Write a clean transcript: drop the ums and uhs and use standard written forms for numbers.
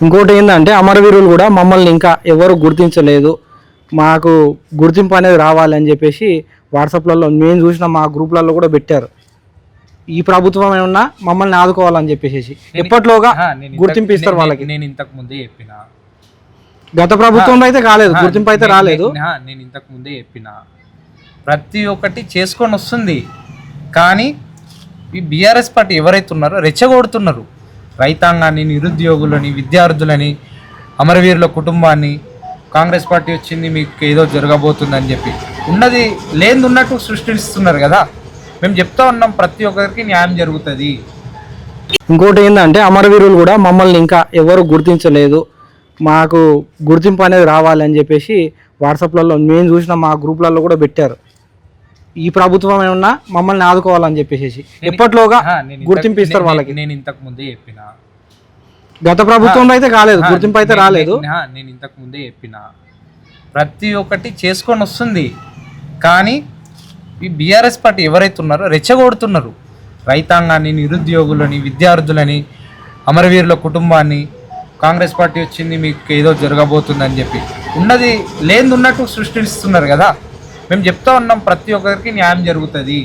ఇంకోటి ఏంటంటే అమరవీరులు కూడా మమ్మల్ని ఇంకా ఎవరు గుర్తించలేదు, మాకు గుర్తింపు అనేది రావాలి అని చెప్పేసి వాట్సాప్లలో మేము చూసిన మా గ్రూప్లలో కూడా పెట్టారు. ఈ ప్రభుత్వం ఏమన్నా మమ్మల్ని ఆదుకోవాలని చెప్పేసి ఎప్పట్లోగా గుర్తింపు ఇస్తారు వాళ్ళకి. నేను ఇంతకు ముందే చెప్పిన, గత ప్రభుత్వంలో అయితే కాలేదు, గుర్తింపు అయితే రాలేదు. నేను ఇంతకు ముందే చెప్పిన ప్రతి ఒక్కటి చేసుకొని వస్తుంది. కానీ ఈ బీఆర్ఎస్ పార్టీ ఎవరైతే ఉన్నారో రెచ్చగొడుతున్నారు రైతాంగాన్ని, నిరుద్యోగులని, విద్యార్థులని, అమరవీరుల కుటుంబాన్ని. కాంగ్రెస్ పార్టీ వచ్చింది మీకు ఏదో జరగబోతుందని చెప్పి ఉన్నది లేని ఉన్నట్టు సృష్టిస్తున్నారు కదా. మేము చెప్తా ఉన్నాం ప్రతి ఒక్కరికి న్యాయం జరుగుతుంది. ఇంకోటి ఏంటంటే అమరవీరులు కూడా మమ్మల్ని ఇంకా ఎవరు గుర్తించలేదు, మాకు గుర్తింపు అనేది రావాలి అని చెప్పేసి వాట్సాప్లలో మేము చూసిన మా గ్రూప్లలో కూడా పెట్టారు. ఈ ప్రభుత్వం ఏమన్నా మమ్మల్ని ఆదుకోవాలని చెప్పేసి ఎప్పట్లోగా గుర్తింపు ఇస్తారు వాళ్ళకి. నేను ఇంతకు ముందే చెప్పిన, గత ప్రభుత్వంలో అయితే కాలేదు, గుర్తింపు అయితే రాలేదు. నేను ఇంతకు ముందే చెప్పిన ప్రతి ఒక్కటి చేసుకొని వస్తుంది. కానీ ఈ బీఆర్ఎస్ పార్టీ ఎవరైతే ఉన్నారో రెచ్చగొడుతున్నారు రైతాంగాన్ని, నిరుద్యోగులని, విద్యార్థులని, అమరవీరుల కుటుంబాన్ని. కాంగ్రెస్ పార్టీ వచ్చింది మీకు ఏదో జరగబోతుందని చెప్పి ఉన్నది లేని ఉన్నట్టు సృష్టిస్తున్నారు కదా. మేము చెప్తా ఉన్నాం ప్రతి ఒక్కరికి న్యాయం జరుగుతుంది.